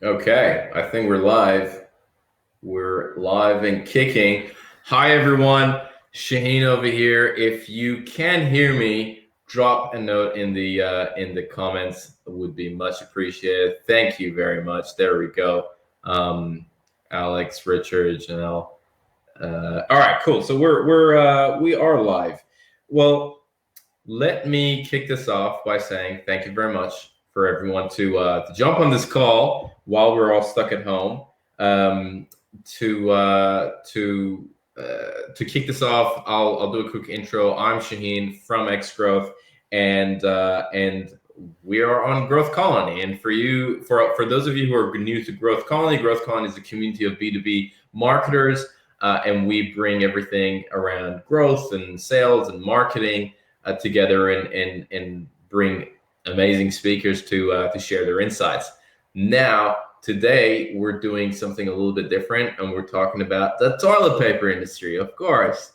Okay, I think we're live. We're live and kicking. Hi everyone, Shaheen over here. If you can hear me, drop a note in the comments. It would be much appreciated. Thank you very much. There we go. Um, Alex, Richard, Janelle. All right, cool. So we are live. Well, let me kick this off by saying thank you very much for everyone to jump on this call while we're all stuck at home. Um, to kick this off, I'll do a quick intro. I'm Shaheen from X Growth, and we are on Growth Colony. And for those of you who are new to Growth Colony is a community of B2B marketers, and we bring everything around growth and sales and marketing together and bring amazing speakers to share their insights. Now, today we're doing something a little bit different, and we're talking about the toilet paper industry, of course.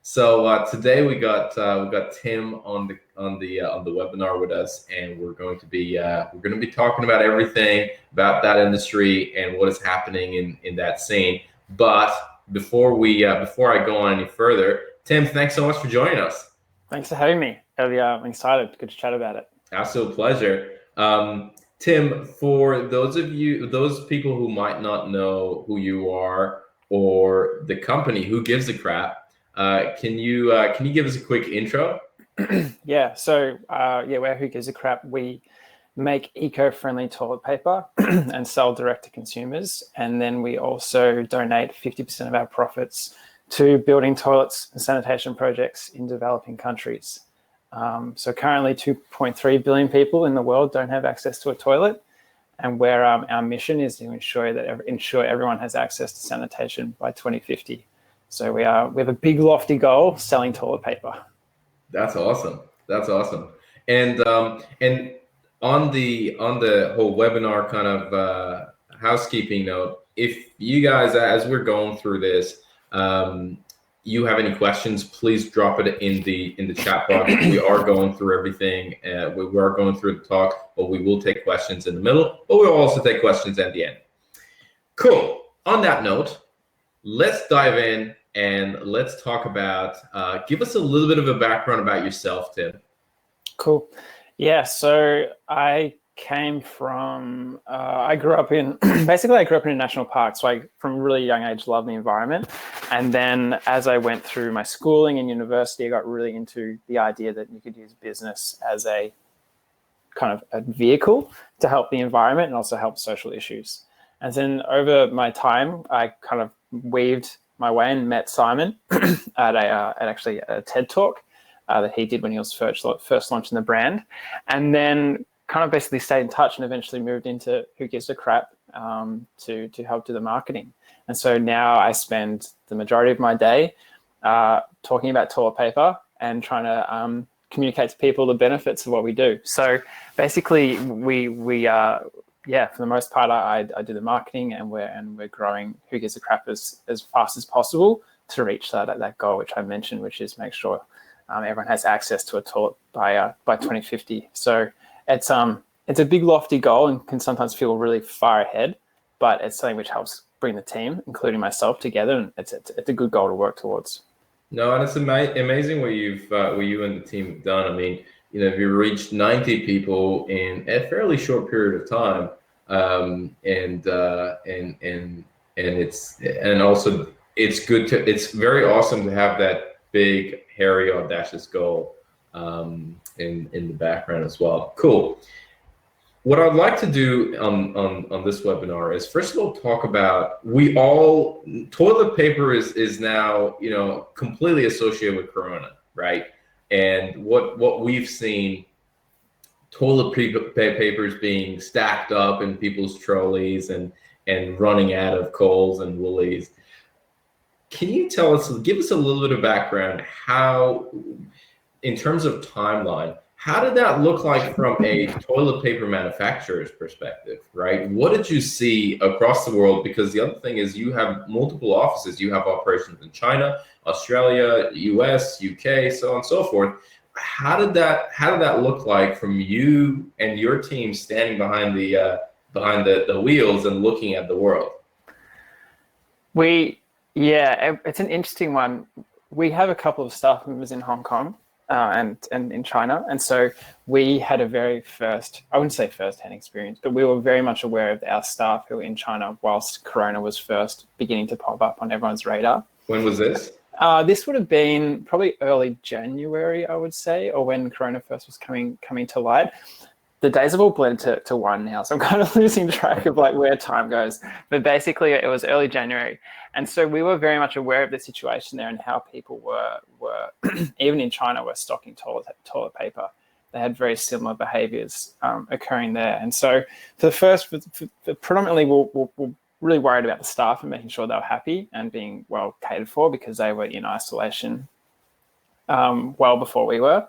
So today we got Tim on the webinar with us, and we're going to be talking about everything about that industry and what is happening in that scene. But before I go on any further, Tim, thanks so much for joining us. Thanks for having me. I'm excited. Good to chat about it. Absolute pleasure. Tim, for those people who might not know who you are or the company, Who Gives a Crap, can you give us a quick intro? Yeah. So we're Who Gives a Crap. We make eco-friendly toilet paper and sell direct to consumers, and then we also donate 50% of our profits to building toilets and sanitation projects in developing countries. So currently 2.3 billion people in the world don't have access to a toilet, and where our mission is to ensure everyone has access to sanitation by 2050. So we have a big lofty goal, selling toilet paper. That's awesome. That's awesome. And on the whole webinar kind of housekeeping note, if you guys, as we're going through this, you have any questions, please drop it in the chat box. We are going through everything. We are going through the talk, but we will take questions in the middle, but we'll also take questions at the end. Cool. On that note, let's dive in and let's talk about, give us a little bit of a background about yourself, Tim. Cool. Yeah, so I came from, I grew up in a national park. So I, from a really young age, loved the environment. And then as I went through my schooling and university, I got really into the idea that you could use business as a kind of a vehicle to help the environment and also help social issues. And then over my time, I kind of weaved my way and met Simon at actually a TED Talk that he did when he was first launching the brand, and then kind of basically stayed in touch and eventually moved into Who Gives a Crap to help do the marketing. And so now I spend the majority of my day talking about toilet paper and trying to communicate to people the benefits of what we do. So basically, for the most part, I do the marketing, and we're growing Who Gives a Crap as fast as possible to reach that goal, which I mentioned, which is make sure everyone has access to a toilet by 2050. So it's a big lofty goal and can sometimes feel really far ahead, but it's something which helps bring the team, including myself, together, and it's a good goal to work towards. No, and it's amazing what you and the team have done. I mean, you reached 90 people in a fairly short period of time, it's very awesome to have that big, hairy, audacious goal in the background as well. Cool. What I'd like to do on this webinar is, first of all, talk about, toilet paper is now, completely associated with Corona, right? And what we've seen, toilet papers being stacked up in people's trolleys and running out of Kohl's and Woolies. Can you give us a little bit of background, how, in terms of timeline, how did that look like from a toilet paper manufacturer's perspective, right? What did you see across the world? Because the other thing is, you have multiple offices. You have operations in China, Australia, US, UK, so on and so forth. How did that look like from you and your team standing behind behind the wheels and looking at the world. It's an interesting one. We have a couple of staff members in Hong Kong and in China, and so we had a very I wouldn't say first-hand experience, but we were very much aware of our staff who were in China whilst Corona was first beginning to pop up on everyone's radar. When was this? This would have been probably early January, I would say, or when Corona first was coming to light. The days have all blended to one now, so I'm kind of losing track of like where time goes. But basically, it was early January, and so we were very much aware of the situation there and how people were even in China were stocking toilet paper. They had very similar behaviours occurring there, and so predominantly we're really worried about the staff and making sure they were happy and being well catered for because they were in isolation well before we were.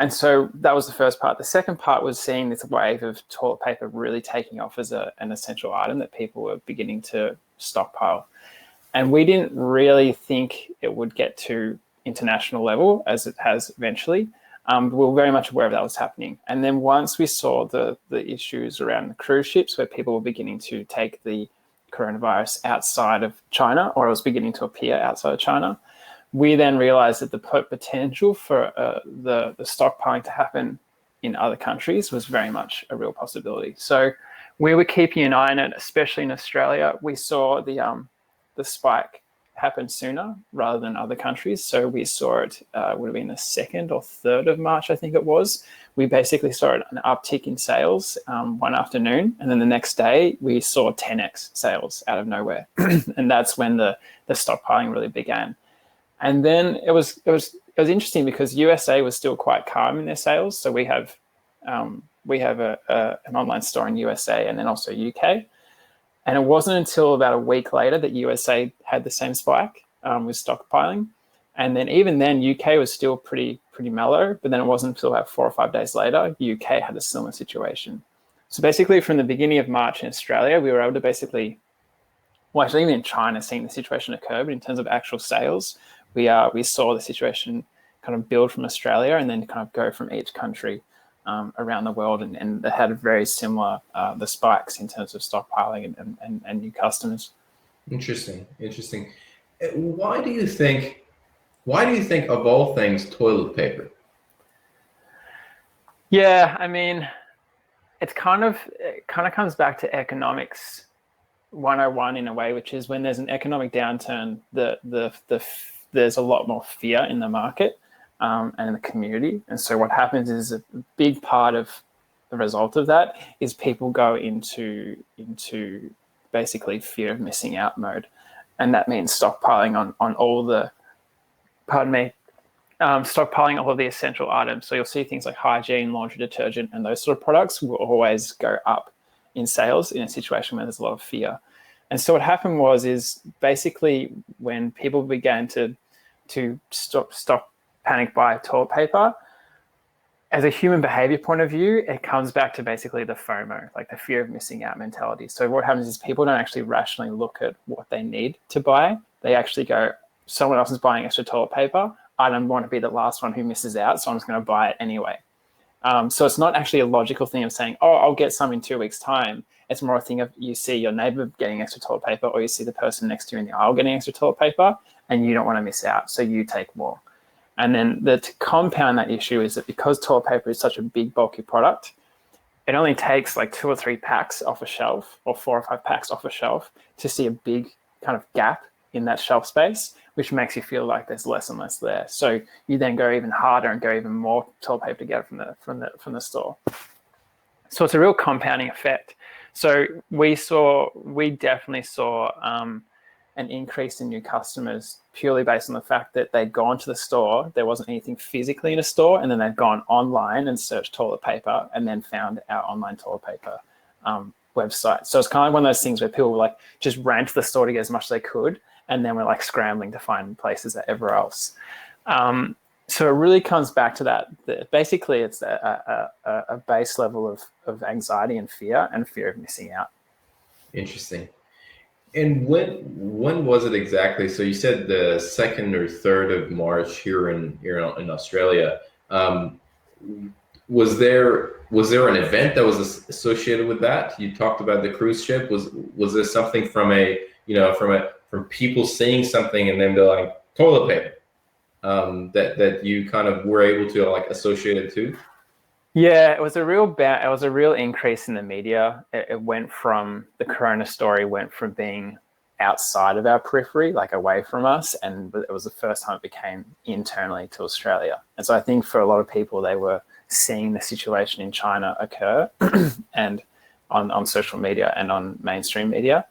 And so that was the first part. The second part was seeing this wave of toilet paper really taking off as an essential item that people were beginning to stockpile. And we didn't really think it would get to international level as it has eventually. We were very much aware of that was happening. And then once we saw the issues around the cruise ships where people were beginning to take the coronavirus outside of China, or it was beginning to appear outside of China, we then realized that the potential for the stockpiling to happen in other countries was very much a real possibility. So we were keeping an eye on it, especially in Australia. We saw the spike happen sooner rather than other countries. So we saw it would have been the 2nd or 3rd of March, I think it was. We basically saw an uptick in sales one afternoon, and then the next day we saw 10x sales out of nowhere, and that's when the stockpiling really began. And then it was interesting because USA was still quite calm in their sales. So we have an online store in USA and then also UK. And it wasn't until about a week later that USA had the same spike with stockpiling. And then even then, UK was still pretty mellow. But then it wasn't until about 4 or 5 days later, UK had a similar situation. So basically, from the beginning of March in Australia, we were able to actually even in China, seeing the situation occur, but in terms of actual sales, we saw the situation kind of build from Australia and then kind of go from each country around the world, and they had very similar the spikes in terms of stockpiling and new customers. Interesting. Why do you think of all things toilet paper? Yeah, I mean, it kind of comes back to economics 101 in a way, which is when there's an economic downturn, there's a lot more fear in the market and in the community. And so what happens is a big part of the result of that is people go into basically fear of missing out mode. And that means stockpiling on all the, stockpiling all of the essential items. So you'll see things like hygiene, laundry detergent, and those sort of products will always go up in sales in a situation where there's a lot of fear. And so what happened is basically when people began to stop panic buy toilet paper, as a human behavior point of view, it comes back to basically the FOMO, like the fear of missing out mentality. So what happens is people don't actually rationally look at what they need to buy. They actually go, someone else is buying extra toilet paper. I don't want to be the last one who misses out, so I'm just going to buy it anyway. So it's not actually a logical thing of saying, oh, I'll get some in 2 weeks' time. It's more a thing of you see your neighbor getting extra toilet paper, or you see the person next to you in the aisle getting extra toilet paper, and you don't want to miss out, so you take more. And then to compound that issue is that because toilet paper is such a big, bulky product, it only takes like 2 or 3 packs off a shelf or 4 or 5 packs off a shelf to see a big kind of gap in that shelf space, which makes you feel like there's less and less there. So you then go even harder and go even more toilet paper to get it from the store. So it's a real compounding effect. So we definitely saw an increase in new customers purely based on the fact that they'd gone to the store, there wasn't anything physically in a store, and then they'd gone online and searched toilet paper and then found our online toilet paper website. So it's kind of one of those things where people were like just ran to the store to get as much as they could, and then we're like scrambling to find places everywhere else. So it really comes back to that basically it's a base level of anxiety and fear of missing out. Interesting. And when was it exactly? So you said the 2nd or 3rd of March here in Australia. was there an event that was associated with that? You talked about the cruise ship. Was there something from from people seeing something and then they're like toilet paper, that you kind of were able to like associate it to? Yeah, it was a real increase in the media. It went from the Corona story went from being outside of our periphery, like away from us, and it was the first time it became internally to Australia. And so I think for a lot of people, they were seeing the situation in China occur, and on social media and on mainstream media,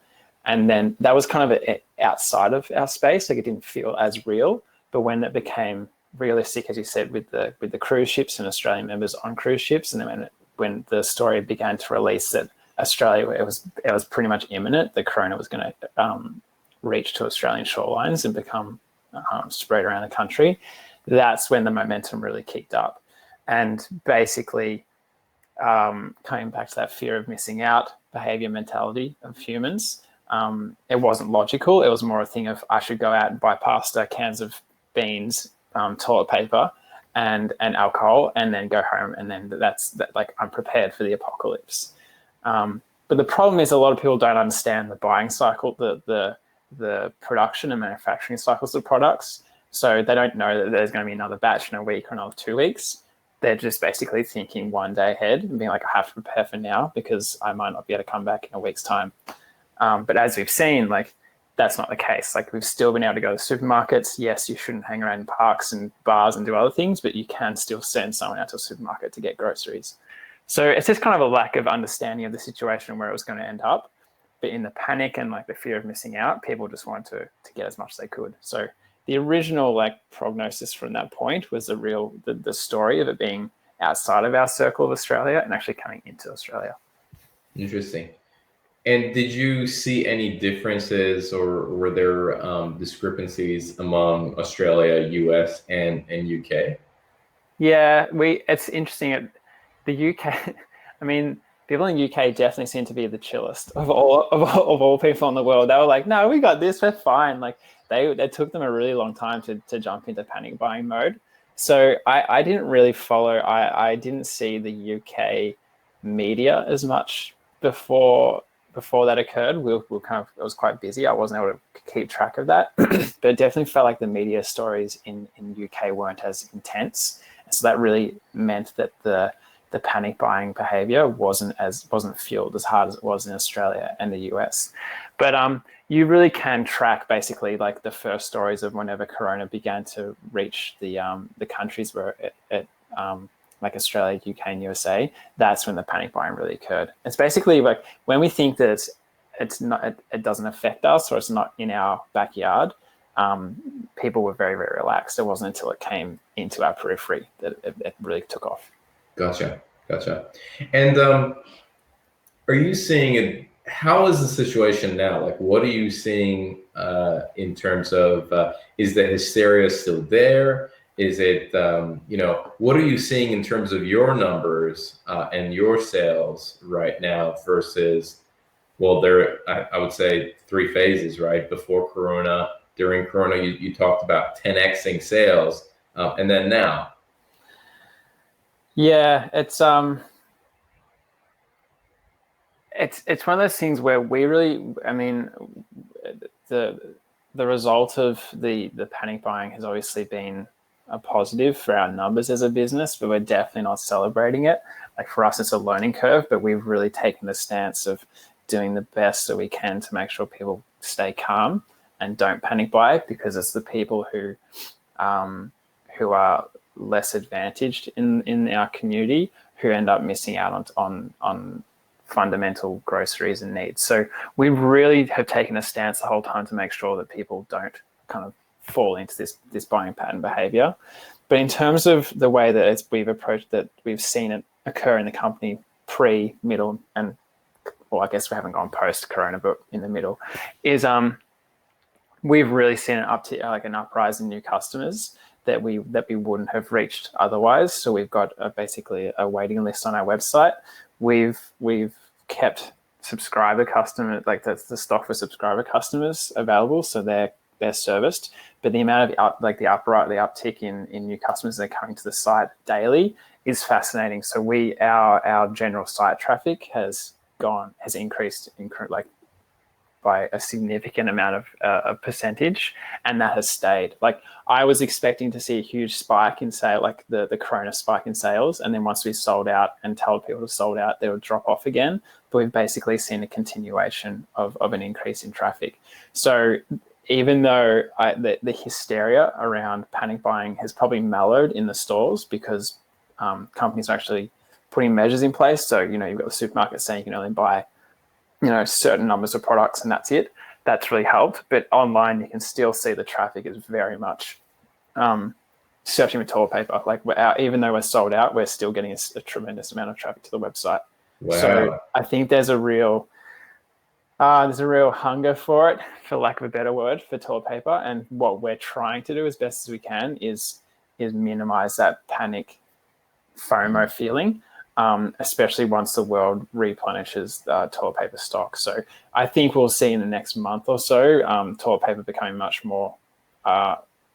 and then that was kind of outside of our space, like it didn't feel as real. But when it became realistic, as you said, with the cruise ships and Australian members on cruise ships, and then when the story began to release that Australia, it was pretty much imminent. The corona was going to reach to Australian shorelines and become spread around the country. That's when the momentum really kicked up, and basically coming back to that fear of missing out behavior mentality of humans. It wasn't logical. It was more a thing of I should go out and buy pasta, cans of beans, toilet paper, and alcohol, and then go home, and then like I'm prepared for the apocalypse. But the problem is a lot of people don't understand the buying cycle, the production and manufacturing cycles of products. So they don't know that there's going to be another batch in a week or another 2 weeks. They're just basically thinking one day ahead and being like, I have to prepare for now because I might not be able to come back in a week's time. But as we've seen, like that's not the case. Like we've still been able to go to supermarkets. Yes, you shouldn't hang around in parks and bars and do other things, but you can still send someone out to a supermarket to get groceries. So it's just kind of a lack of understanding of the situation and where it was going to end up. But in the panic and like the fear of missing out, people just wanted to get as much as they could. So the original like prognosis from that point was the story of it being outside of our circle of Australia and actually coming into Australia. Interesting. And did you see any differences, or were there discrepancies among Australia, US, and UK? Yeah, it's interesting. The UK, I mean, people in the UK definitely seem to be the chillest of all people in the world. They were like, no, we got this, we're fine. Like they took them a really long time to jump into panic buying mode. So I didn't really follow. I didn't see the UK media as much before that occurred. We kind of, it was quite busy. I wasn't able to keep track of that, but it definitely felt like the media stories in UK weren't as intense. So that really meant that the panic buying behavior wasn't fueled as hard as it was in Australia and the US. But you really can track basically like the first stories of whenever Corona began to reach the countries where it like Australia, UK, and USA. That's when the panic buying really occurred. It's basically like when we think that it doesn't affect us or it's not in our backyard. People were very, very relaxed. It wasn't until it came into our periphery that it really took off. Gotcha. And are you seeing it? How is the situation now? Like, what are you seeing in terms of is the hysteria still there? Is it what are you seeing in terms of your numbers and your sales right now versus? Well, I would say three phases, right? Before Corona, during Corona, you talked about 10xing sales, and then now. Yeah, it's one of those things where we really, I mean, the result of the panic buying has obviously been a positive for our numbers as a business, but we're definitely not celebrating it. Like for us, it's a learning curve, but we've really taken the stance of doing the best that we can to make sure people stay calm and don't panic buy, because it's the people who are less advantaged in our community who end up missing out on fundamental groceries and needs. So we really have taken a stance the whole time to make sure that people don't kind of fall into this buying pattern behavior. But in terms of the way that we've approached that, we've seen it occur in the company pre, middle, and well, I guess we haven't gone post Corona, but in the middle, is we've really seen an uprise in new customers that we wouldn't have reached otherwise. So we've got basically a waiting list on our website. We've kept subscriber customers, like the stock for subscriber customers available, so they're they're serviced. But the amount of the uptick in new customers that are coming to the site daily is fascinating. So our general site traffic has increased like by a significant amount of a percentage, and that has stayed. Like I was expecting to see a huge spike in sale, like the Corona spike in sales, and then once we sold out and told people to sold out, they would drop off again. But we've basically seen a continuation of an increase in traffic. So even though the hysteria around panic buying has probably mellowed in the stores because companies are actually putting measures in place. So, you've got the supermarket saying you can only buy certain numbers of products and that's it. That's really helped. But online, you can still see the traffic is very much searching for toilet paper. Like even though we're sold out, we're still getting a tremendous amount of traffic to the website. Wow. So I think there's a real hunger for it, for lack of a better word, for toilet paper. And what we're trying to do as best as we can is minimize that panic FOMO feeling. Especially once the world replenishes toilet paper stock. So I think we'll see in the next month or so toilet paper becoming much more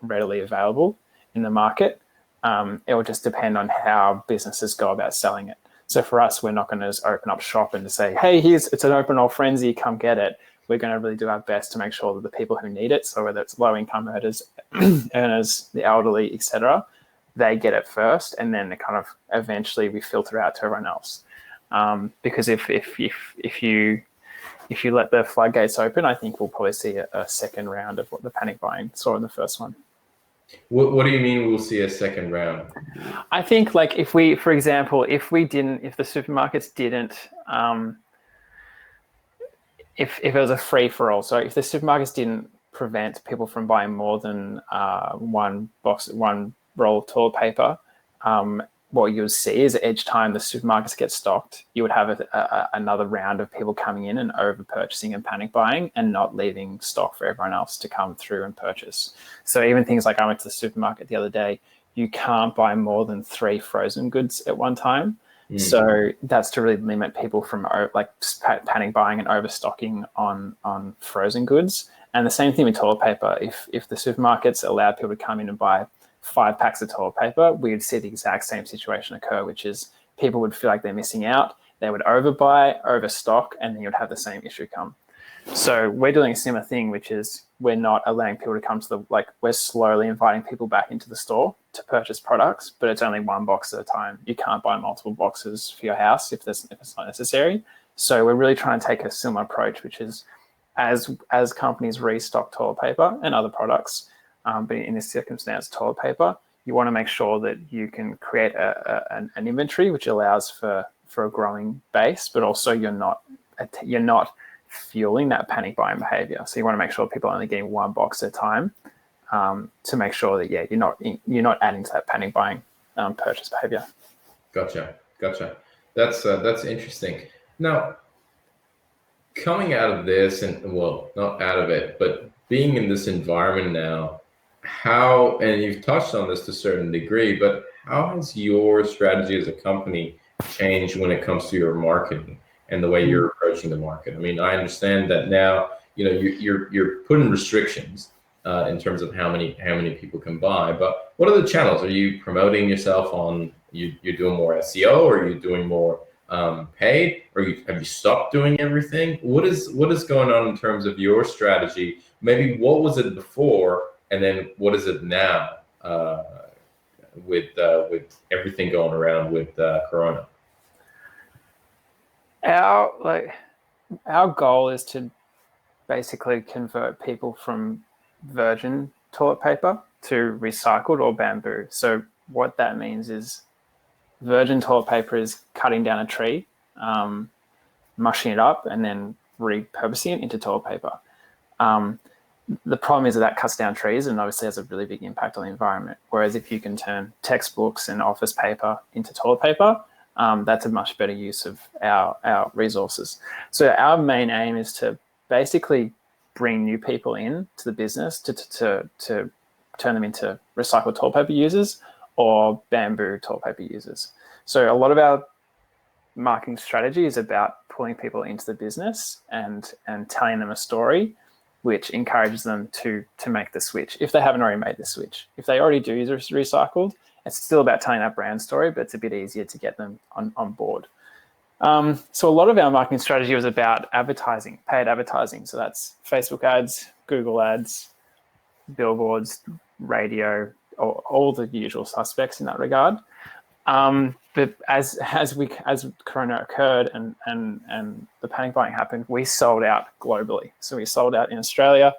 readily available in the market. It will just depend on how businesses go about selling it. So for us, we're not going to just open up shop and to say, hey, it's an open all frenzy, come get it. We're going to really do our best to make sure that the people who need it, so whether it's low-income earners, the elderly, etc., they get it first, and then kind of eventually we filter out to everyone else. Because if you let the floodgates open, I think we'll probably see a second round of what the panic buying saw in the first one. What do you mean we'll see a second round? I think like if the supermarkets didn't, if it was a free for all, so if the supermarkets didn't prevent people from buying more than one roll of toilet paper, what you would see is each time the supermarkets get stocked, you would have another round of people coming in and over purchasing and panic buying and not leaving stock for everyone else to come through and purchase. So even things like I went to the supermarket the other day, you can't buy more than 3 frozen goods at one time. Mm. So that's to really limit people from like panic buying and overstocking on frozen goods. And the same thing with toilet paper. If the supermarkets allowed people to come in and buy 5 packs of toilet paper, we would see the exact same situation occur, which is people would feel like they're missing out. They would overbuy, overstock, and then you'd have the same issue come. So we're doing a similar thing, which is we're not allowing people to come to we're slowly inviting people back into the store to purchase products, but it's only 1 box at a time. You can't buy multiple boxes for your house if it's not necessary. So we're really trying to take a similar approach, which is as companies restock toilet paper and other products, but in this circumstance, toilet paper, you want to make sure that you can create an inventory which allows for a growing base, but also you're not fueling that panic buying behavior. So you want to make sure people are only getting 1 box at a time, to make sure that you're not adding to that panic buying purchase behavior. Gotcha. That's interesting. Now, coming out of this, and well, not out of it, but being in this environment now, how, and you've touched on this to a certain degree, but how has your strategy as a company changed when it comes to your marketing and the way you're approaching the market? I mean, I understand that now, you're putting restrictions in terms of how many people can buy, but what are the channels? Are you promoting yourself on, you're doing more SEO, or are you doing more paid, or have you stopped doing everything? What is going on in terms of your strategy? Maybe what was it before, and then what is it now with everything going around with Corona? Our goal is to basically convert people from virgin toilet paper to recycled or bamboo. So what that means is virgin toilet paper is cutting down a tree, mushing it up, and then repurposing it into toilet paper. The problem is that cuts down trees and obviously has a really big impact on the environment. Whereas if you can turn textbooks and office paper into toilet paper, that's a much better use of our resources. So our main aim is to basically bring new people in to the business to turn them into recycled toilet paper users or bamboo toilet paper users. So a lot of our marketing strategy is about pulling people into the business and telling them a story which encourages them to make the switch if they haven't already made the switch. If they already do use recycled, it's still about telling that brand story, but it's a bit easier to get them on board. So a lot of our marketing strategy was about advertising, paid advertising. So that's Facebook ads, Google ads, billboards, radio, all the usual suspects in that regard. But as Corona occurred and the panic buying happened, we sold out globally. So we sold out in Australia,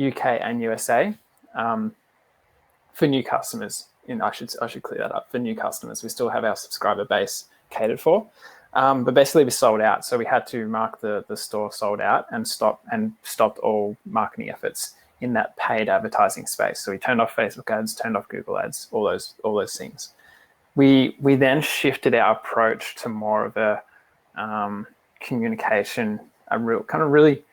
UK, and USA for new customers. I should clear that up. For new customers, we still have our subscriber base catered for, but basically we sold out. So we had to mark the store sold out and stopped all marketing efforts in that paid advertising space. So we turned off Facebook ads, turned off Google ads, all those things. We then shifted our approach to more of a communication, really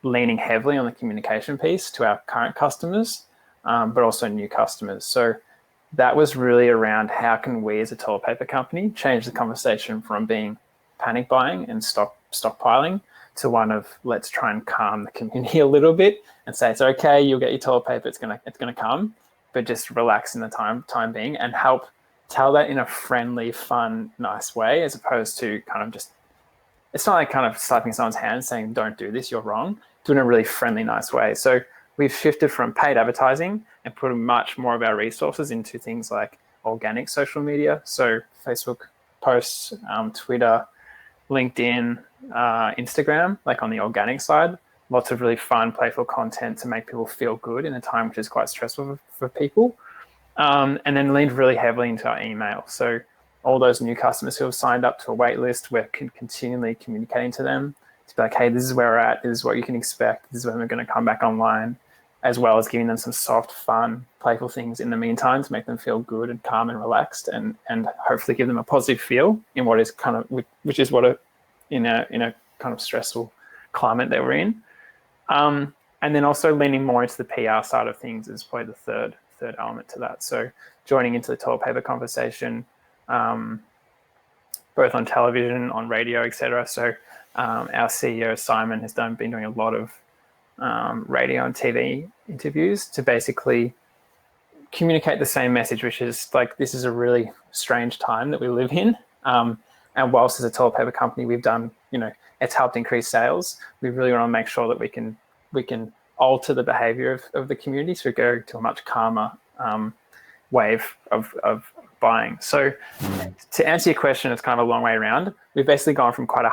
leaning heavily on the communication piece to our current customers, but also new customers. So that was really around how can we as a toilet paper company change the conversation from being panic buying and stockpiling to one of let's try and calm the community a little bit and say it's okay, you'll get your toilet paper, it's gonna come, but just relax in the time being and help tell that in a friendly, fun, nice way, as opposed to kind of just, it's not like kind of slapping someone's hand saying, don't do this, you're wrong, doing a really friendly, nice way. So we've shifted from paid advertising and putting much more of our resources into things like organic social media. So Facebook posts, Twitter, LinkedIn, Instagram, like on the organic side, lots of really fun, playful content to make people feel good in a time which is quite stressful for people. And then leaned really heavily into our email. So all those new customers who have signed up to a wait list, we're continually communicating to them to be like, hey, this is where we're at, this is what you can expect, this is when we're going to come back online, as well as giving them some soft, fun, playful things in the meantime to make them feel good and calm and relaxed, and hopefully give them a positive feel in what is kind of, which is what in a kind of stressful climate that we're in. And then also leaning more into the PR side of things is probably the third element to that. So joining into the toilet paper conversation, both on television, on radio, etc. So our CEO Simon has been doing a lot of radio and TV interviews to basically communicate the same message, which is like, this is a really strange time that we live in. And whilst as a toilet paper company, we've done, it's helped increase sales, we really want to make sure that we can alter the behavior of the community to go to a much calmer wave of buying. So to answer your question, it's kind of a long way around. We've basically gone from quite a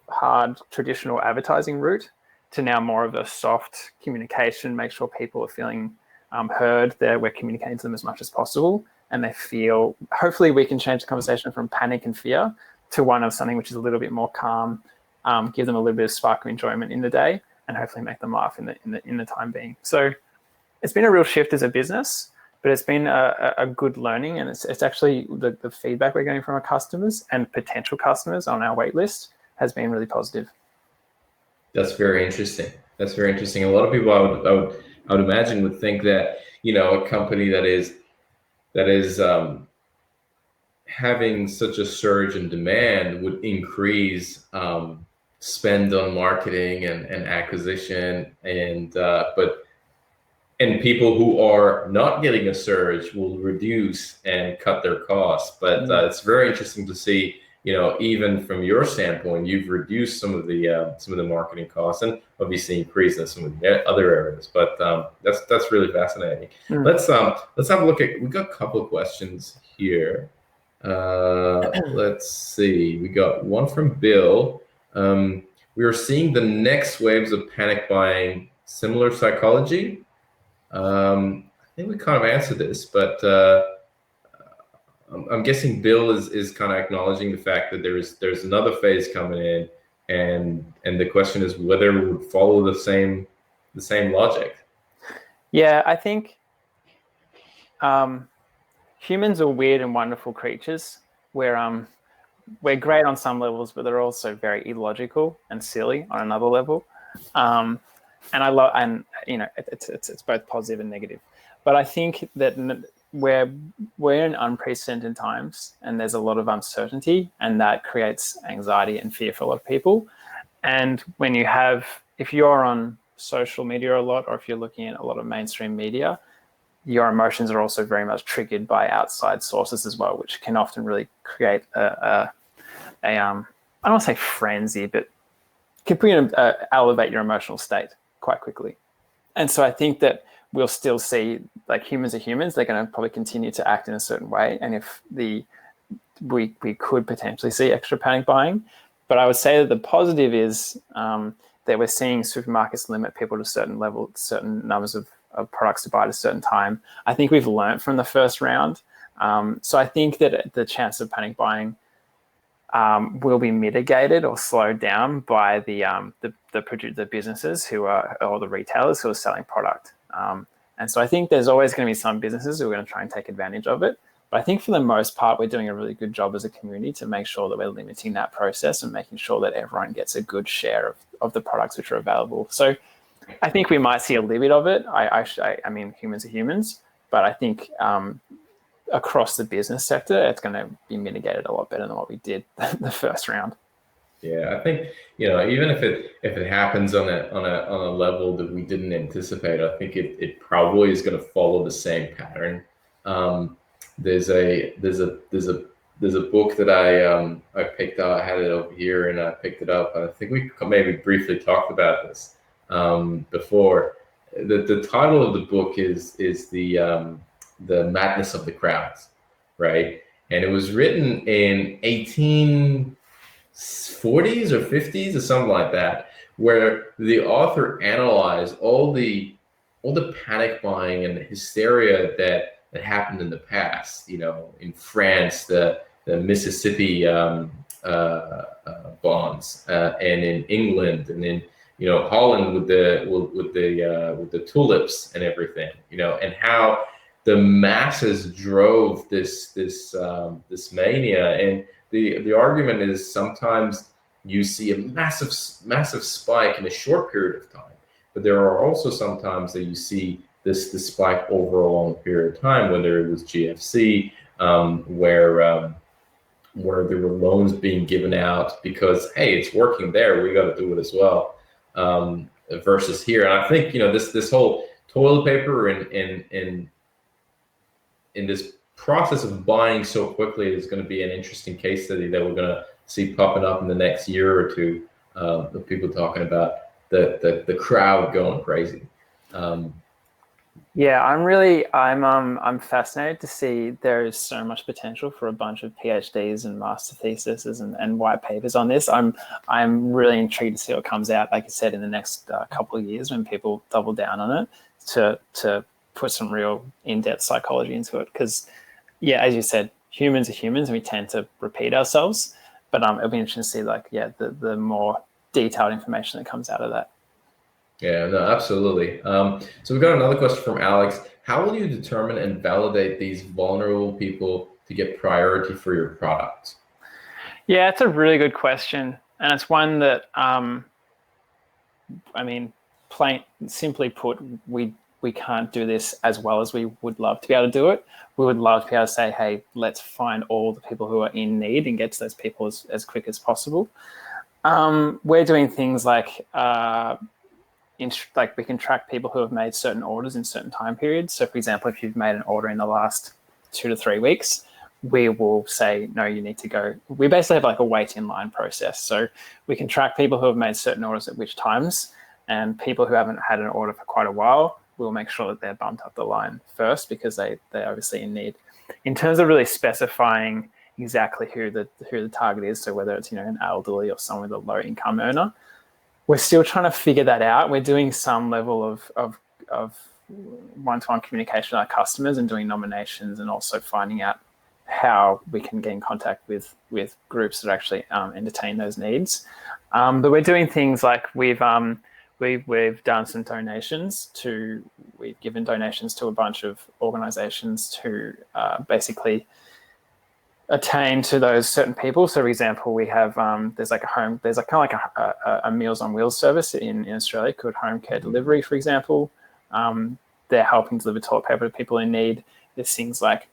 hard traditional advertising route to now more of a soft communication, make sure people are feeling heard, that we're communicating to them as much as possible, and they feel, hopefully we can change the conversation from panic and fear to one of something which is a little bit more calm, give them a little bit of spark of enjoyment in the day, and hopefully make them laugh in the time being. So it's been a real shift as a business, but it's been a good learning, and it's actually the feedback we're getting from our customers and potential customers on our wait list has been really positive. That's very interesting. That's very interesting. A lot of people I would imagine would think that, a company that is having such a surge in demand would increase spend on marketing and acquisition, and people who are not getting a surge will reduce and cut their costs. But it's very interesting to see, even from your standpoint, you've reduced some of the marketing costs and obviously increased in some of the other areas. But that's really fascinating. Let's have a look at. We've got a couple of questions here. Let's see. We got one from Bill. We are seeing the next waves of panic buying, similar psychology. I think we kind of answered this, but I'm guessing Bill is kind of acknowledging the fact that there's another phase coming in, and the question is whether it would follow the same logic. Yeah, I think humans are weird and wonderful creatures. We're great on some levels, but they're also very illogical and silly on another level. And I love, and it's both positive and negative. But I think that we're in unprecedented times, and there's a lot of uncertainty, and that creates anxiety and fear for a lot of people. And when if you're on social media a lot, or if you're looking at a lot of mainstream media, your emotions are also very much triggered by outside sources as well, which can often really create a I don't want to say frenzy, but can elevate your emotional state quite quickly. And so I think that we'll still see, like, humans are humans. They're going to probably continue to act in a certain way. And if we could potentially see extra panic buying. But I would say that the positive is that we're seeing supermarkets limit people to certain level, certain numbers of products to buy at a certain time. I think we've learned from the first round. So I think that the chance of panic buying will be mitigated or slowed down by the businesses who are, or the retailers who are selling product. And so I think there's always going to be some businesses who are going to try and take advantage of it. But I think for the most part, we're doing a really good job as a community to make sure that we're limiting that process and making sure that everyone gets a good share of the products which are available. So I think we might see a little bit of it. I mean, humans are humans, but I think across the business sector, it's going to be mitigated a lot better than what we did the first round. Yeah, I think, even if it happens on a level that we didn't anticipate, I think it probably is going to follow the same pattern. There's a book that I picked up. I had it over here and I picked it up. I think we maybe briefly talked about this before. The title of the book is the Madness of the Crowds, right? And it was written in 1840s or 50s or something like that, where the author analyzed all the panic buying and the hysteria that happened in the past. In France, the Mississippi bonds, and in England, and in Holland with the tulips and everything. And how the masses drove this mania. And the argument is sometimes you see a massive spike in a short period of time, but there are also sometimes that you see this spike over a long period of time, whether it was GFC, where there were loans being given out because, hey, it's working there, we got to do it as well, versus here. And I think this whole toilet paper and in this process of buying so quickly is going to be an interesting case study that we're going to see popping up in the next year or two. The people talking about the crowd going crazy. Yeah, I'm fascinated to see there is so much potential for a bunch of PhDs and master theses and white papers on this. I'm really intrigued to see what comes out, like I said, in the next couple of years when people double down on it to put some real in-depth psychology into it. Because, yeah, as you said, humans are humans and we tend to repeat ourselves. But it'll be interesting to see, the more detailed information that comes out of that. Yeah, no, absolutely. So we've got another question from Alex. How will you determine and validate these vulnerable people to get priority for your product? Yeah, it's a really good question. And it's one that, simply put, we can't do this as well as we would love to be able to do it. We would love to be able to say, hey, let's find all the people who are in need and get to those people as quick as possible. We're doing things like we can track people who have made certain orders in certain time periods. So, for example, if you've made an order in the last 2 to 3 weeks, we will say, no, you need to go. We basically have a wait in line process. So we can track people who have made certain orders at which times, and people who haven't had an order for quite a while, we'll make sure that they're bumped up the line first because they're obviously in need. In terms of really specifying exactly who the target is, so whether it's an elderly or someone with a low income earner, we're still trying to figure that out. We're doing some level of one-to-one communication with our customers and doing nominations, and also finding out how we can get in contact with groups that actually entertain those needs. But we're doing things like we've done some donations we've given donations to a bunch of organizations to basically attain to those certain people. So, for example, we have there's a Meals on Wheels service in Australia called Home Care Delivery, for example. They're helping deliver toilet paper to people in need. There's things like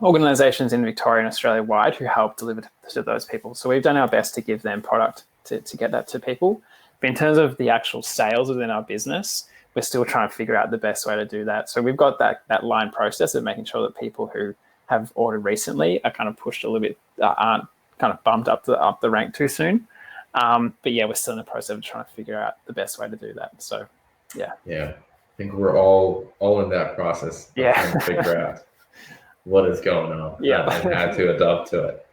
organizations in Victoria and Australia wide who help deliver to those people. So we've done our best to give them product to get that to people. But in terms of the actual sales within our business, we're still trying to figure out the best way to do that. So we've got that line process of making sure that people who have ordered recently are kind of pushed a little bit, aren't kind of bumped up the rank too soon. But yeah, we're still in the process of trying to figure out the best way to do that. So yeah. Yeah. I think we're all in that process of trying to figure out what is going on and how to adapt to it.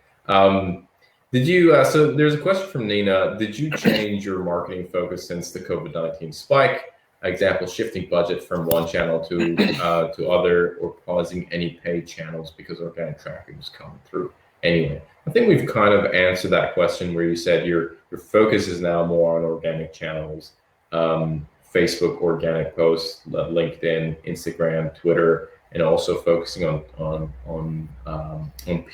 Did you, so there's a question from Nina. Did you change your marketing focus since the COVID-19 spike? Example, shifting budget from one channel to other, or pausing any paid channels because organic traffic was coming through anyway? I think we've kind of answered that question where you said your focus is now more on organic channels, Facebook organic posts, LinkedIn, Instagram, Twitter, and also focusing on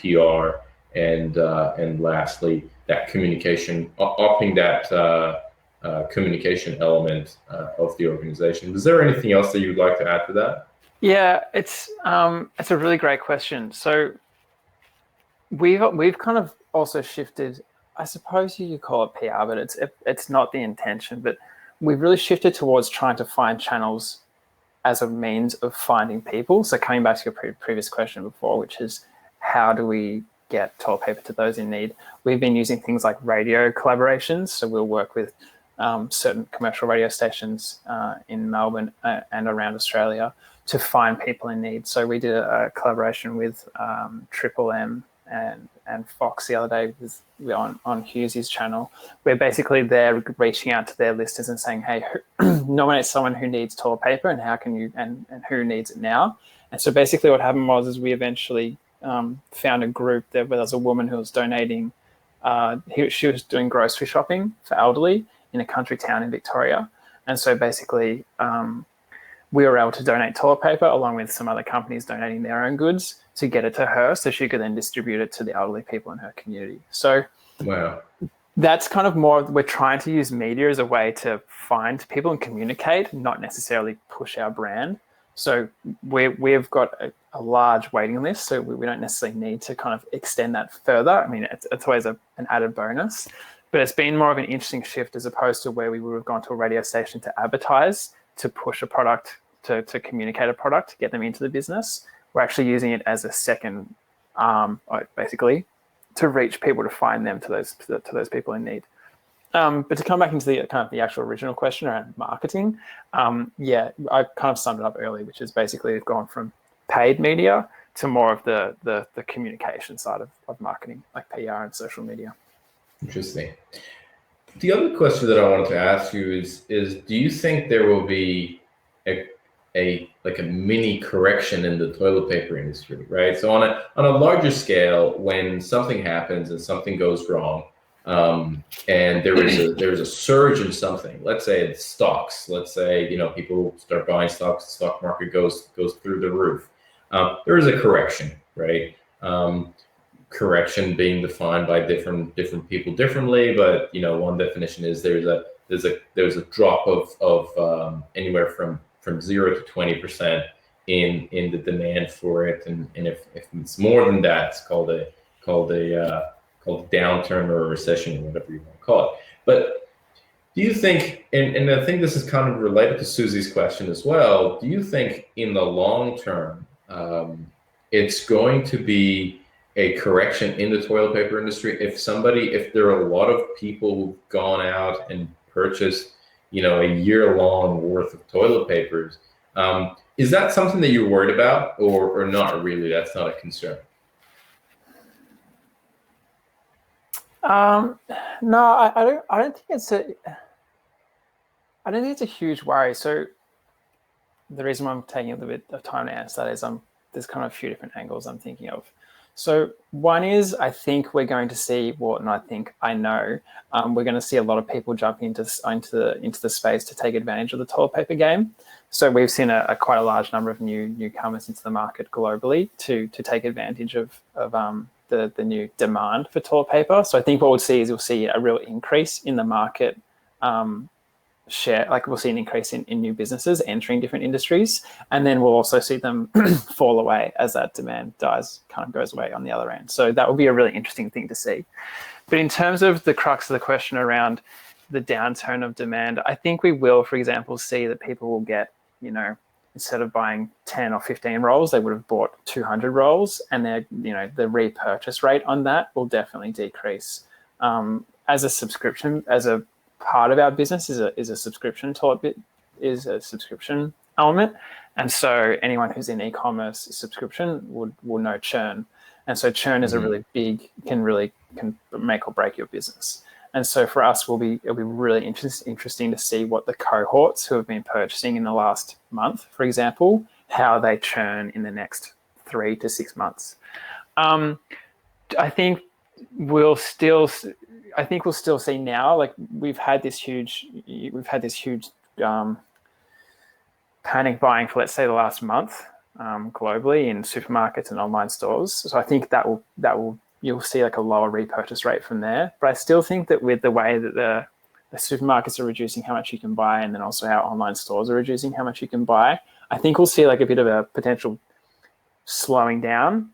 PR. And lastly, that communication, upping that communication element of the organization. Is there anything else that you'd like to add to that? Yeah, it's a really great question. So we've kind of also shifted. I suppose you call it PR, but it's not the intention. But we've really shifted towards trying to find channels as a means of finding people. So coming back to your previous question before, which is how do we get toilet paper to those in need? We've been using things like radio collaborations. So we'll work with certain commercial radio stations in Melbourne and around Australia to find people in need. So we did a collaboration with Triple M and Fox the other day on Hughes' channel, where basically they're reaching out to their listeners and saying, hey, nominate someone who needs toilet paper and how can you, and who needs it now. And so basically what happened was we eventually found a group where there was a woman who was donating, she was doing grocery shopping for elderly in a country town in Victoria. And so basically we were able to donate toilet paper along with some other companies donating their own goods to get it to her so she could then distribute it to the elderly people in her community. So wow, that's kind of more, we're trying to use media as a way to find people and communicate, not necessarily push our brand. So we've got a large waiting list, so we don't necessarily need to kind of extend that further. I mean, it's always an added bonus, but it's been more of an interesting shift as opposed to where we would have gone to a radio station to advertise, to push a product, to communicate a product, to get them into the business. We're actually using it as a second arm, basically, to reach people, to find them to those people in need. But to come back into the kind of the actual original question around marketing, yeah, I kind of summed it up early, which is basically we've gone from paid media to more of the communication side of marketing, like PR and social media. Interesting. The other question that I wanted to ask you is do you think there will be a mini correction in the toilet paper industry, right? So on a larger scale, when something happens and something goes wrong, and there's a surge in something, let's say it's stocks, let's say people start buying stocks, the stock market goes through the roof. There is a correction, right? Correction being defined by different people differently, but one definition is there's a drop of anywhere from 0 to 20% in the demand for it, and if it's more than that, it's called a downturn or a recession or whatever you want to call it. But do you think, and I think this is kind of related to Susie's question as well, do you think in the long term it's going to be a correction in the toilet paper industry if there are a lot of people who've gone out and purchased a year-long worth of toilet papers? Is that something that you're worried about, or not really? That's not a concern. No, I don't think it's a huge worry. So the reason why I'm taking a little bit of time to answer that is there's kind of a few different angles I'm thinking of. So one is, I think we're going to see we're going to see a lot of people jumping into the space to take advantage of the toilet paper game. So we've seen quite a large number of newcomers into the market globally to take advantage of the new demand for toilet paper. So I think what we'll see is a real increase in the market share. Like we'll see an increase in new businesses entering different industries, and then we'll also see them fall away as that demand goes away on the other end. So that will be a really interesting thing to see. But in terms of the crux of the question around the downturn of demand, I think we will, for example, see that people will get, instead of buying 10 or 15 rolls, they would have bought 200 rolls, and the repurchase rate on that will definitely decrease. As a subscription, as a part of our business is a subscription element. And so anyone who's in e-commerce subscription will know churn. And so churn is a really big, can make or break your business. And so for us, it'll be really interesting to see what the cohorts who have been purchasing in the last month, for example, how they churn in the next 3 to 6 months. I think we'll still see now, like we've had this huge panic buying for, let's say, the last month globally in supermarkets and online stores. So I think that will you'll see like a lower repurchase rate from there. But I still think that with the way that the supermarkets are reducing how much you can buy, and then also how online stores are reducing how much you can buy, I think we'll see like a bit of a potential slowing down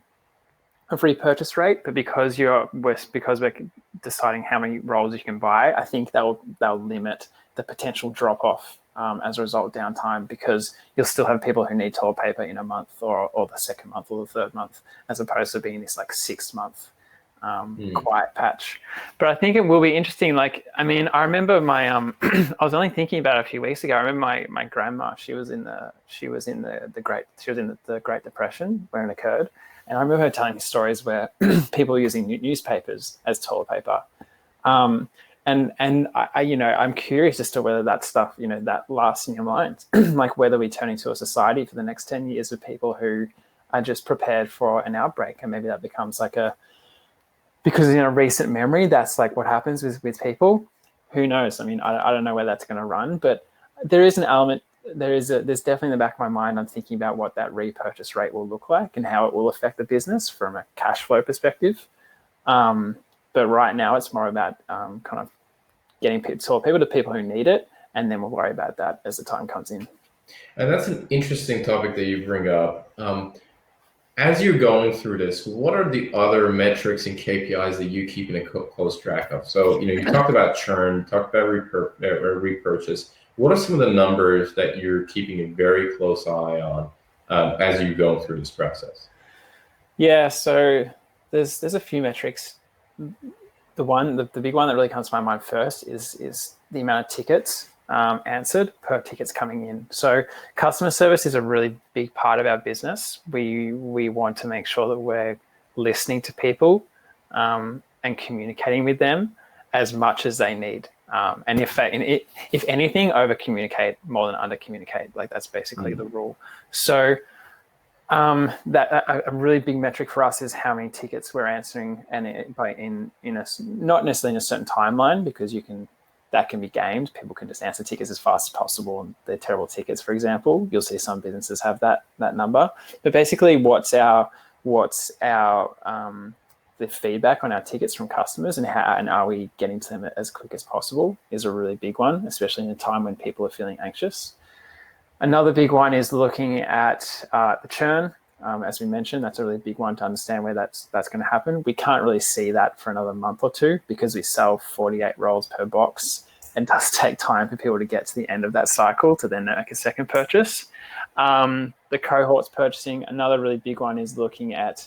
of repurchase rate. But because we're deciding how many rolls you can buy, I think that'll limit the potential drop off as a result of downtime, because you'll still have people who need toilet paper in a month or the second month or the third month, as opposed to being this like 6 month quiet patch. But I think it will be interesting. Like, I mean, I remember my I was only thinking about it a few weeks ago. I remember my grandma, she was in the Great Depression when it occurred. And I remember her telling me stories where people were using newspapers as toilet paper. And I'm curious as to whether that stuff, that lasts in your mind, like whether we turn into a society for the next 10 years of people who are just prepared for an outbreak. And maybe that becomes like because in a recent memory, that's like what happens with people. Who knows? I mean, I don't know where that's going to run, but there is an element, there's definitely in the back of my mind, I'm thinking about what that repurchase rate will look like and how it will affect the business from a cash flow perspective. But right now it's more about kind of getting people to people who need it, and then we'll worry about that as the time comes in. And that's an interesting topic that you bring up. As you're going through this, what are the other metrics and KPIs that you keep in a close track of? So, you talked about churn, talked about repurchase. What are some of the numbers that you're keeping a very close eye on as you go through this process? Yeah, so there's a few metrics. The big one that really comes to my mind first is the amount of tickets answered per tickets coming in. So customer service is a really big part of our business. We want to make sure that we're listening to people and communicating with them as much as they need. And if anything, over communicate more than under communicate. Like that's basically the rule. So that a really big metric for us is how many tickets we're answering, and not necessarily in a certain timeline, because that can be gamed. People can just answer tickets as fast as possible, and they're terrible tickets, for example. You'll see some businesses have that number. But basically, what's our the feedback on our tickets from customers, and are we getting to them as quick as possible is a really big one, especially in a time when people are feeling anxious. Another big one is looking at the churn. As we mentioned, that's a really big one to understand where that's going to happen. We can't really see that for another month or two because we sell 48 rolls per box. It does take time for people to get to the end of that cycle to then make a second purchase. The cohorts purchasing, another really big one is looking at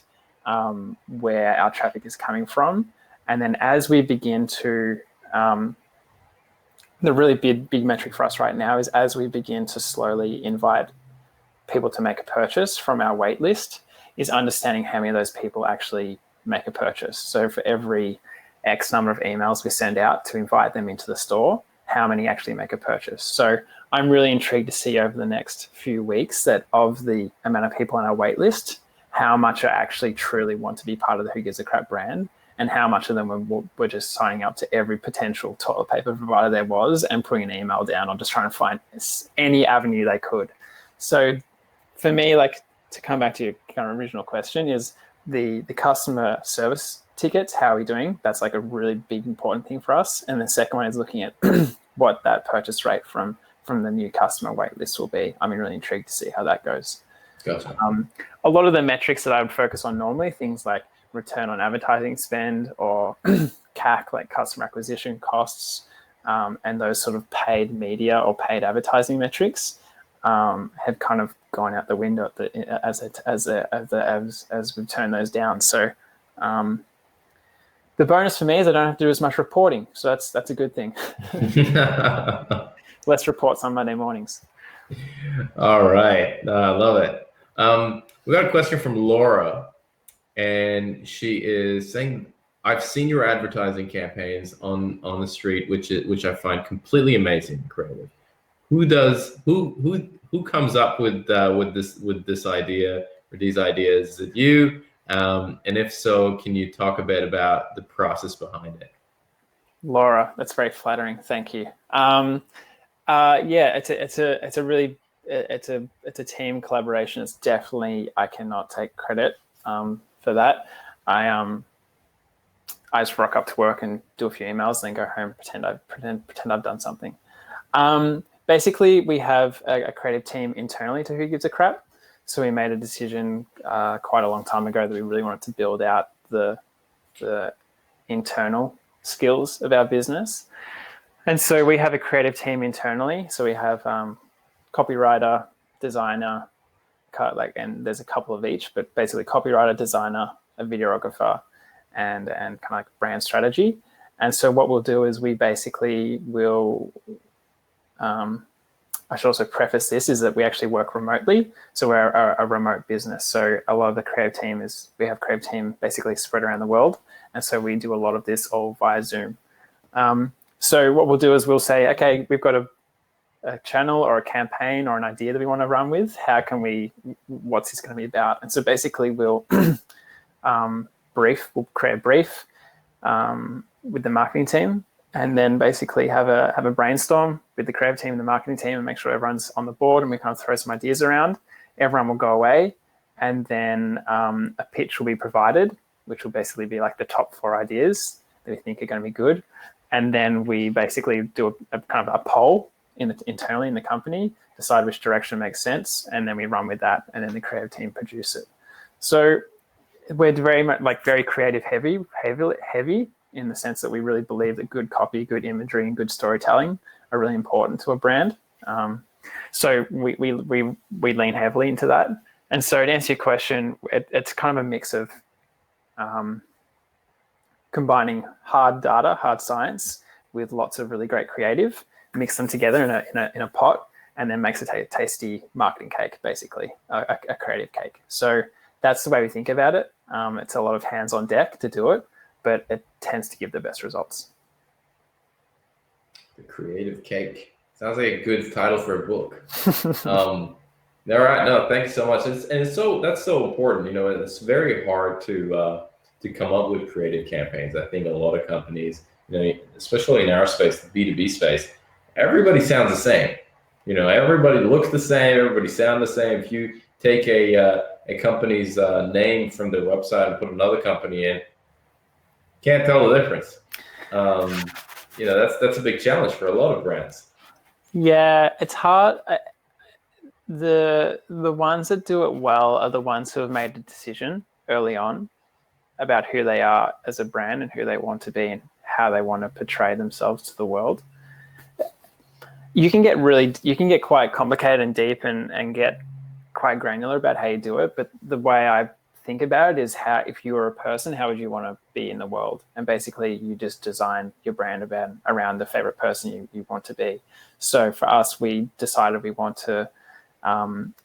where our traffic is coming from. And then as we begin to the really big metric for us right now is as we begin to slowly invite people to make a purchase from our wait list, is understanding how many of those people actually make a purchase. So for every X number of emails we send out to invite them into the store, how many actually make a purchase? So I'm really intrigued to see over the next few weeks that of the amount of people on our wait list, how much are actually truly want to be part of the Who Gives a Crap brand, and how much of them were just signing up to every potential toilet paper provider there was and putting an email down or just trying to find any avenue they could. So for me, like, to come back to your kind of original question, is the customer service tickets, how are we doing? That's like a really big, important thing for us. And the second one is looking at what that purchase rate from the new customer wait list will be. I'm really intrigued to see how that goes. Gotcha. A lot of the metrics that I would focus on normally, things like return on advertising spend or CAC, like customer acquisition costs, and those sort of paid media or paid advertising metrics have kind of gone out the window as we turn those down. So the bonus for me is I don't have to do as much reporting, so that's a good thing. Less reports on Monday mornings. All right, I love it. We got a question from Laura, and she is saying, "I've seen your advertising campaigns on the street, which I find completely amazing, and creative. Who comes up with this idea or these ideas? Is it you? And if so, can you talk a bit about the process behind it?" Laura, that's very flattering. Thank you. Yeah, it's a team collaboration. It's definitely, I cannot take credit for that. I just rock up to work and do a few emails, then go home, pretend I've done something. Basically, we have a creative team internally to who gives a crap. So we made a decision quite a long time ago that we really wanted to build out the internal skills of our business. And so we have a creative team internally. So we have copywriter, designer, and there's a couple of each, but basically copywriter, designer, a videographer, and kind of like brand strategy. And so what we'll do is we basically will, I should also preface this, is that we actually work remotely. So we're a remote business. So a lot of the creative team we have creative team basically spread around the world. And so we do a lot of this all via Zoom. So what we'll do is we'll say, okay, we've got a channel or a campaign or an idea that we want to run with. What's this going to be about? And so basically we'll we'll create a brief with the marketing team, and then basically have a brainstorm with the creative team and the marketing team and make sure everyone's on the board, and we kind of throw some ideas around. Everyone will go away, and then a pitch will be provided, which will basically be like the top 4 ideas that we think are going to be good. And then we basically do a kind of a poll internally in the company, decide which direction makes sense, and then we run with that, and then the creative team produce it. So we're very much very creative heavy in the sense that we really believe that good copy, good imagery, and good storytelling are really important to a brand. So we lean heavily into that. And so to answer your question, it's kind of a mix of combining hard data, hard science, with lots of really great creative, mix them together in a pot, and then makes a tasty marketing cake, basically, a creative cake. So that's the way we think about it. It's a lot of hands on deck to do it, but it tends to give the best results. The creative cake sounds like a good title for a book. All right, no, thank you so much. That's so important. It's very hard to come up with creative campaigns. I think a lot of companies, especially in our space, the B2B space, everybody sounds the same. Everybody looks the same. Everybody sounds the same. If you take a company's name from their website and put another company in, can't tell the difference. That's a big challenge for a lot of brands. Yeah, it's hard. The ones that do it well are the ones who have made a decision early on about who they are as a brand and who they want to be and how they want to portray themselves to the world. You can get quite complicated and deep and get quite granular about how you do it. But the way I think about it is if you were a person, how would you want to be in the world? And basically you just design your brand around the favorite person you want to be. So for us, we decided we want to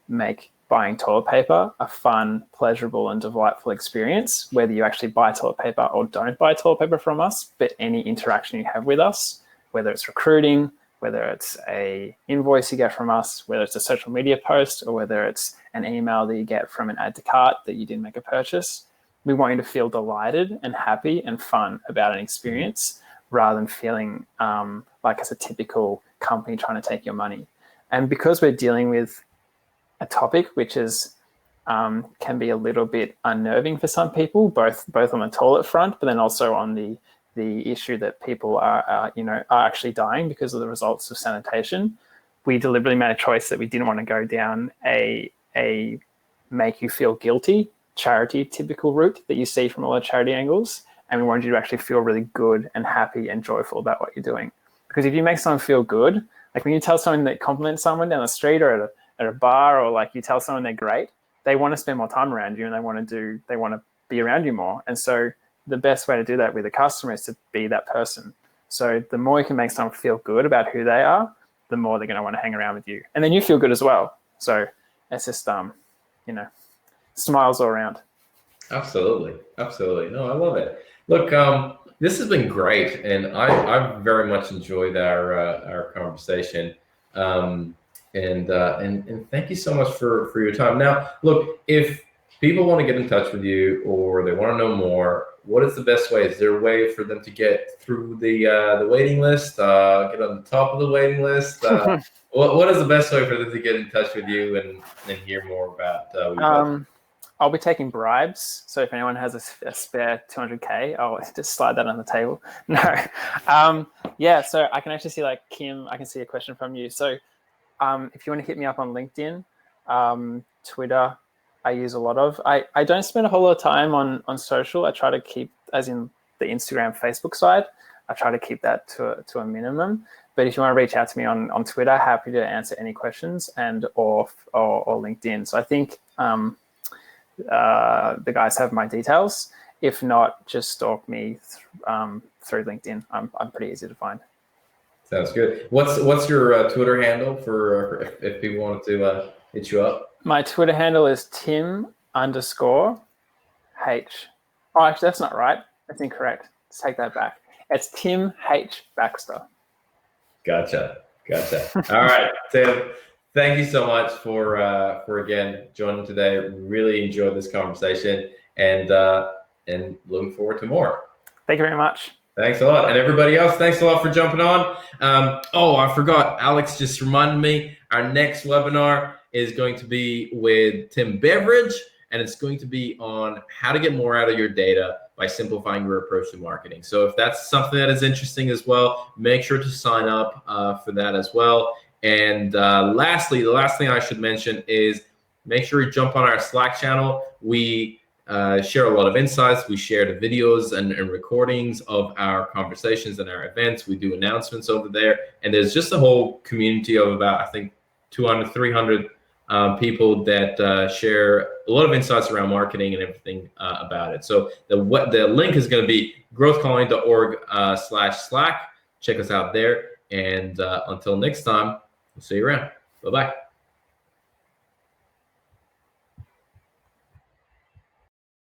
make buying toilet paper a fun, pleasurable, and delightful experience, whether you actually buy toilet paper or don't buy toilet paper from us. But any interaction you have with us, whether it's recruiting, whether it's a invoice you get from us, whether it's a social media post, or whether it's an email that you get from an add to cart that you didn't make a purchase, we want you to feel delighted and happy and fun about an experience rather than feeling like it's a typical company trying to take your money. And because we're dealing with a topic which is can be a little bit unnerving for some people, both on the toilet front, but then also on the issue that people are actually dying because of the results of sanitation. We deliberately made a choice that we didn't want to go down a make you feel guilty charity typical route that you see from a lot of charity angles, and we wanted you to actually feel really good and happy and joyful about what you're doing. Because if you make someone feel good, like when you tell someone that compliments someone down the street or at a bar, or like you tell someone they're great, they want to spend more time around you and they want to be around you more. And so the best way to do that with a customer is to be that person. So the more you can make someone feel good about who they are, the more they're going to want to hang around with you. And then you feel good as well. So it's just, smiles all around. Absolutely. No, I love it. Look, this has been great, and I very much enjoyed our conversation. And thank you so much for your time. Now, look, if people want to get in touch with you or they want to know more, what is the best way? Is there a way for them to get through the waiting list, get on the top of the waiting list? What is the best way for them to get in touch with you and hear more about what you do? I'll be taking bribes. So if anyone has a spare 200K, I'll just slide that on the table. No. So I can actually see, like, Kim, I can see a question from you. So if you want to hit me up on LinkedIn, Twitter, I use a lot of. I don't spend a whole lot of time on social. I try to keep, as in the Instagram, Facebook side, I try to keep that to a minimum. But if you want to reach out to me on Twitter, happy to answer any questions, and or LinkedIn. So I think the guys have my details. If not, just stalk me through LinkedIn. I'm pretty easy to find. Sounds good. What's your Twitter handle for if people wanted to hit you up? My Twitter handle is Tim_H. Oh, actually, that's not right. That's incorrect. Let's take that back. It's Tim H. Baxter. Gotcha. All right, Tim. Thank you so much for again joining today. Really enjoyed this conversation, and looking forward to more. Thank you very much. Thanks a lot. And everybody else, thanks a lot for jumping on. I forgot. Alex just reminded me, our next webinar is going to be with Tim Beveridge, and it's going to be on how to get more out of your data by simplifying your approach to marketing. So if that's something that is interesting as well, make sure to sign up for that as well. And lastly, the last thing I should mention is make sure you jump on our Slack channel. We share a lot of insights. We share the videos and recordings of our conversations and our events. We do announcements over there. And there's just a whole community of about, I think, 200, 300 people that share a lot of insights around marketing and everything about it. So the link is going to be growthcalling.org/Slack. Check us out there. And until next time, we'll see you around. Bye-bye.